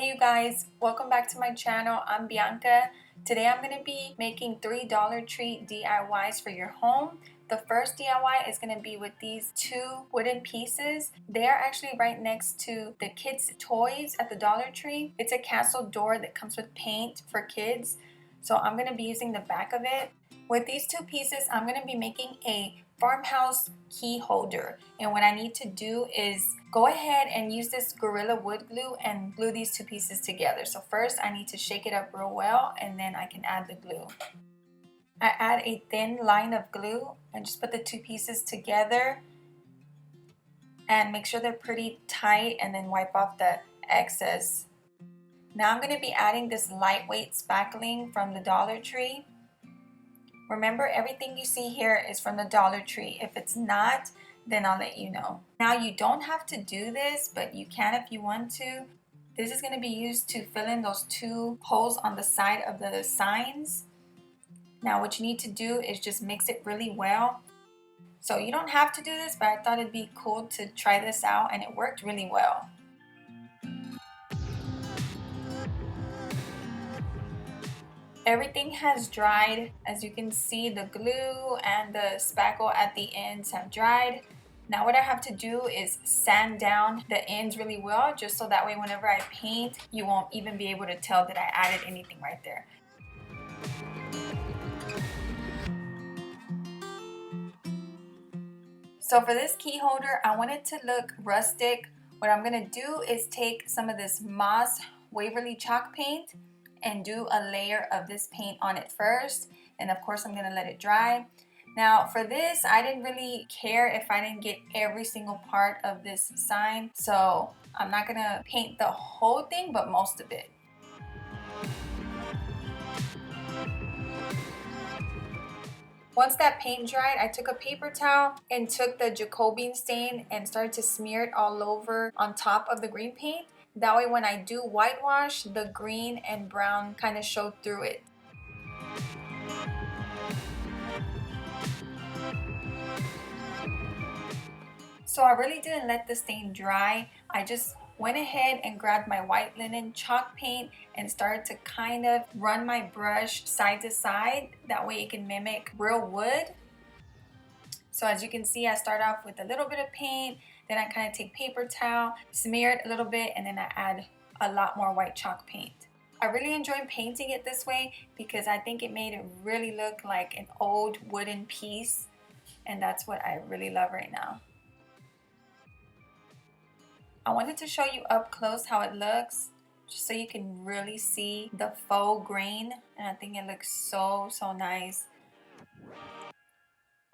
Hey you guys, welcome back to my channel. I'm Bianca. Today I'm going to be making 3 Dollar Tree DIYs for your home. The first DIY is going to be with these 2 wooden pieces. They are actually right next to the kids' toys at the Dollar Tree. It's a castle door that comes with paint for kids. So I'm going to be using the back of it. With these 2 pieces, I'm going to be making a Farmhouse Key Holder. And what I need to do is go ahead and use this Gorilla Wood glue and glue these 2 pieces together. So first I need to shake it up real well and then I can add the glue. I add a thin line of glue and just put the 2 pieces together and make sure they're pretty tight and then wipe off the excess. Now I'm going to be adding this lightweight spackling from the Dollar Tree. Remember, everything you see here is from the Dollar Tree. If it's not, then I'll let you know. Now you don't have to do this, but you can if you want to. This is going to be used to fill in those 2 holes on the side of the signs. Now what you need to do is just mix it really well. So you don't have to do this, but I thought it'd be cool to try this out and it worked really well. Everything has dried. As you can see, the glue and the spackle at the ends have dried. Now what I have to do is sand down the ends really well, just so that way whenever I paint, you won't even be able to tell that I added anything right there. So for this key holder, I want it to look rustic. What I'm gonna do is take some of this Moss Waverly chalk paint and do a layer of this paint on it first, and of course I'm gonna let it dry. Now for this, I didn't really care if I didn't get every single part of this sign, so I'm not gonna paint the whole thing, but most of it. Once that paint dried, I took a paper towel and took the Jacobean stain and started to smear it all over on top of the green paint. That way when I do whitewash, the green and brown kind of show through it. So I really didn't let the stain dry. I just went ahead and grabbed my white linen chalk paint and started to kind of run my brush side to side. That way it can mimic real wood. So as you can see, I start off with a little bit of paint, then I kind of take paper towel, smear it a little bit, and then I add a lot more white chalk paint. I really enjoy painting it this way because I think it made it really look like an old wooden piece, and that's what I really love right now. I wanted to show you up close how it looks, just so you can really see the faux grain, and I think it looks so nice.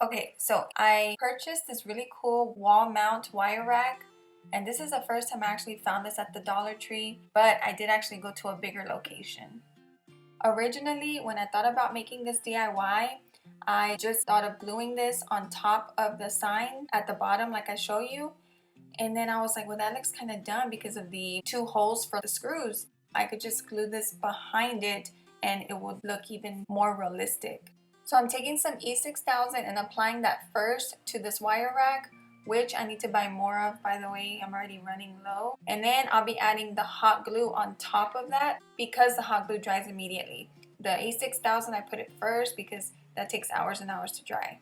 Okay, so I purchased this really cool wall mount wire rack, and this is the first time I actually found this at the Dollar Tree, but I did actually go to a bigger location. Originally, when I thought about making this DIY, I just thought of gluing this on top of the sign at the bottom like I show you, and then I was like, well, that looks kind of dumb because of the 2 holes for the screws. I could just glue this behind it and it would look even more realistic. So I'm taking some E6000 and applying that first to this wire rack, which I need to buy more of, by the way. I'm already running low. And then I'll be adding the hot glue on top of that because the hot glue dries immediately. The E6000, I put it first because that takes hours and hours to dry.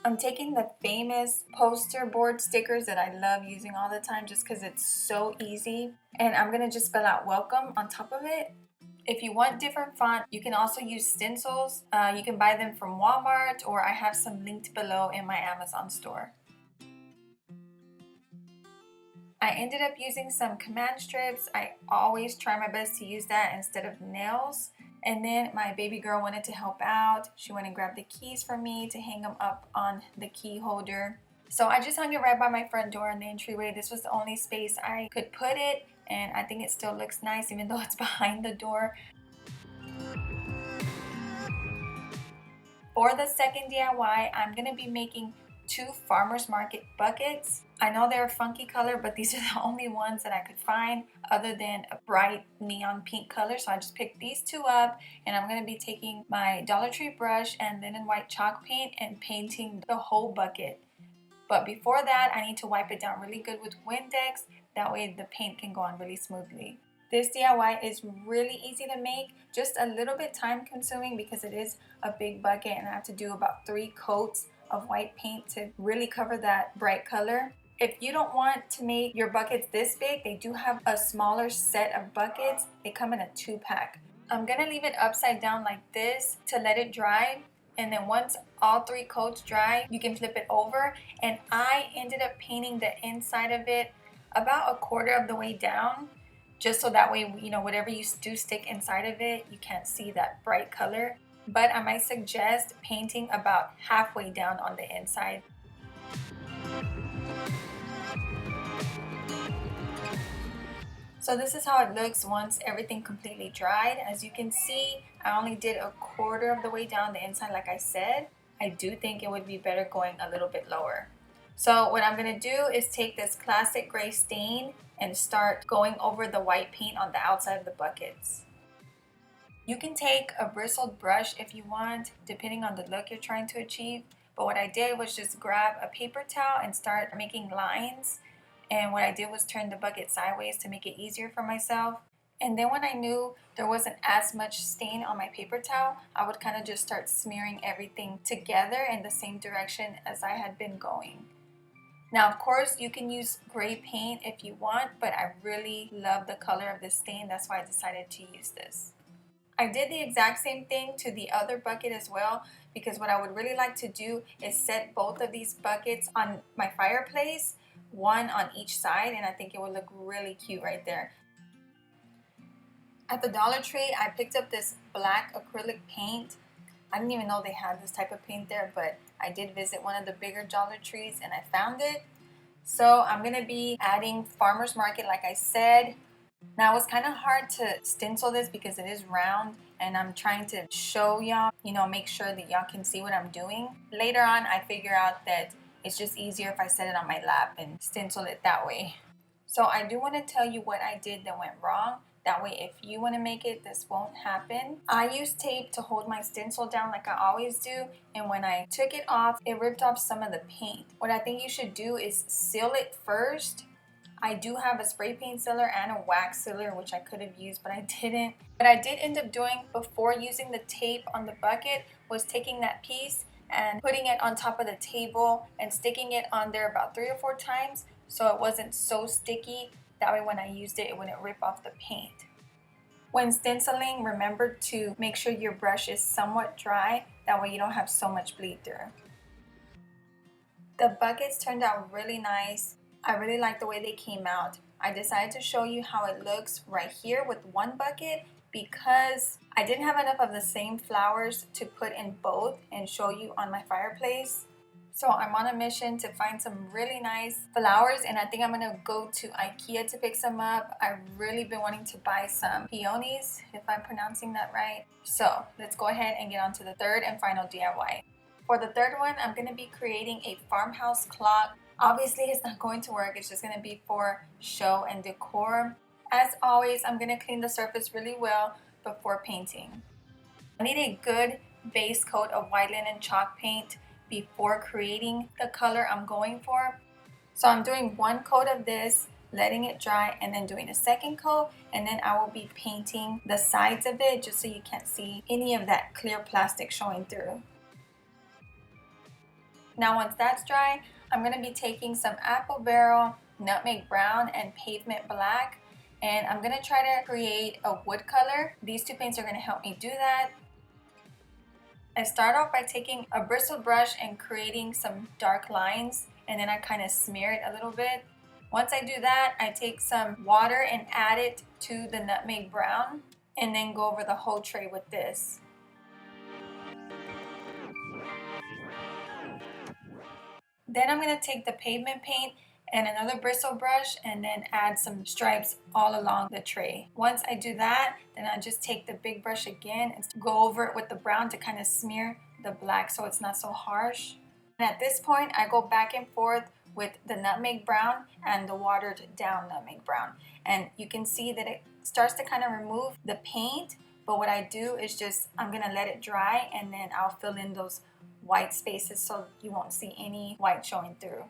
I'm taking the famous poster board stickers that I love using all the time just because it's so easy. And I'm going to just spell out welcome on top of it. If you want different font, you can also use stencils. You can buy them from Walmart, or I have some linked below in my Amazon store. I ended up using some command strips. I always try my best to use that instead of nails. And then my baby girl wanted to help out. She went and grabbed the keys for me to hang them up on the key holder. So I just hung it right by my front door in the entryway. This was the only space I could put it, and I think it still looks nice even though it's behind the door. For the second DIY, I'm going to be making 2 farmers market buckets. I know they're a funky color, but these are the only ones that I could find other than a bright neon pink color. So I just picked these 2 up, and I'm going to be taking my Dollar Tree brush and linen white chalk paint and painting the whole bucket. But before that, I need to wipe it down really good with Windex. That way the paint can go on really smoothly. This DIY is really easy to make, just a little bit time consuming because it is a big bucket and I have to do about 3 coats of white paint to really cover that bright color. If you don't want to make your buckets this big, they do have a smaller set of buckets. They come in a 2-pack. I'm gonna leave it upside down like this to let it dry. And then once all 3 coats dry, you can flip it over. And I ended up painting the inside of it about 1/4 of the way down, just so that way, you know, whatever you do stick inside of it, you can't see that bright color. But I might suggest painting about halfway down on the inside. So this is how it looks once everything completely dried. As you can see, I only did 1/4 of the way down the inside like I said. I do think it would be better going a little bit lower. So what I'm going to do is take this classic gray stain and start going over the white paint on the outside of the buckets. You can take a bristled brush if you want, depending on the look you're trying to achieve. But what I did was just grab a paper towel and start making lines. And what I did was turn the bucket sideways to make it easier for myself. And then when I knew there wasn't as much stain on my paper towel, I would kind of just start smearing everything together in the same direction as I had been going. Now, of course, you can use gray paint if you want, but I really love the color of this stain. That's why I decided to use this. I did the exact same thing to the other bucket as well, because what I would really like to do is set both of these buckets on my fireplace, one on each side, and I think it would look really cute right there. At the Dollar Tree, I picked up this black acrylic paint. I didn't even know they had this type of paint there, but I did visit one of the bigger Dollar Trees and I found it. So I'm going to be adding Farmer's Market like I said. Now it's kind of hard to stencil this because it is round and I'm trying to show y'all, make sure that y'all can see what I'm doing. Later on, I figure out that it's just easier if I set it on my lap and stencil it that way. So I do want to tell you what I did that went wrong. That way, if you want to make it, this won't happen. I used tape to hold my stencil down like I always do. And when I took it off, it ripped off some of the paint. What I think you should do is seal it first. I do have a spray paint sealer and a wax sealer, which I could have used, but I didn't. What I did end up doing before using the tape on the bucket was taking that piece and putting it on top of the table and sticking it on there about 3 or 4 times so it wasn't so sticky. That way when I used it, it wouldn't rip off the paint. When stenciling, remember to make sure your brush is somewhat dry. That way you don't have so much bleed through. The buckets turned out really nice. I really like the way they came out. I decided to show you how it looks right here with one bucket because I didn't have enough of the same flowers to put in both and show you on my fireplace. So I'm on a mission to find some really nice flowers and I think I'm going to go to IKEA to pick some up. I've really been wanting to buy some peonies, if I'm pronouncing that right. So let's go ahead and get on to the third and final DIY. For the third one, I'm going to be creating a farmhouse clock. Obviously, it's not going to work. It's just going to be for show and decor. As always, I'm going to clean the surface really well before painting. I need a good base coat of white linen chalk paint before creating the color I'm going for. So I'm doing 1 coat of this, letting it dry, and then doing a 2nd coat, and then I will be painting the sides of it just so you can't see any of that clear plastic showing through. Now once that's dry, I'm going to be taking some apple barrel, nutmeg brown, and pavement black, and I'm going to try to create a wood color. These 2 paints are going to help me do that. I start off by taking a bristle brush and creating some dark lines, and then I kind of smear it a little bit. Once I do that, I take some water and add it to the nutmeg brown, and then go over the whole tray with this. Then I'm going to take the pavement paint and another bristle brush and then add some stripes all along the tray. Once I do that, then I just take the big brush again and go over it with the brown to kind of smear the black so it's not so harsh. And at this point, I go back and forth with the nutmeg brown and the watered down nutmeg brown. And you can see that it starts to kind of remove the paint, but what I do is just, I'm going to let it dry and then I'll fill in those white spaces so you won't see any white showing through.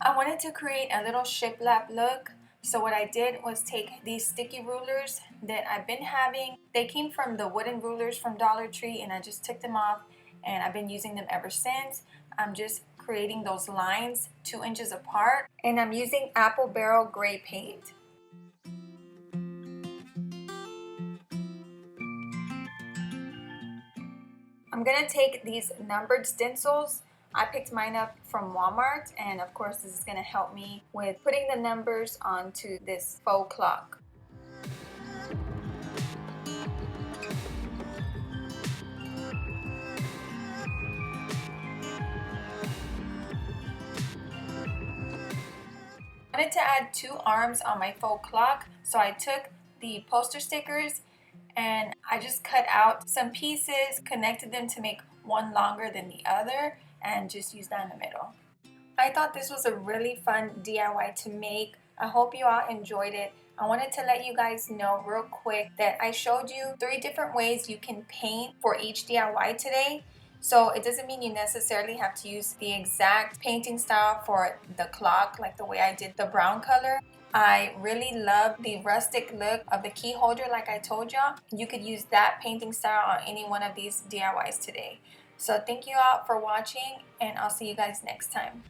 I wanted to create a little shiplap look. So what I did was take these sticky rulers that I've been having. They came from the wooden rulers from Dollar Tree, and I just took them off and I've been using them ever since. I'm just creating those lines 2 inches apart, and I'm using apple barrel gray paint. I'm gonna take these numbered stencils. I picked mine up from Walmart, and of course this is gonna help me with putting the numbers onto this faux clock. I wanted to add 2 arms on my faux clock, so I took the poster stickers and I just cut out some pieces, connected them to make one longer than the other, and just used that in the middle. I thought this was a really fun DIY to make. I hope you all enjoyed it. I wanted to let you guys know real quick that I showed you 3 different ways you can paint for each DIY today. So it doesn't mean you necessarily have to use the exact painting style for the clock, like the way I did the brown color. I really love the rustic look of the key holder, like I told y'all. You could use that painting style on any one of these DIYs today. So thank you all for watching, and I'll see you guys next time.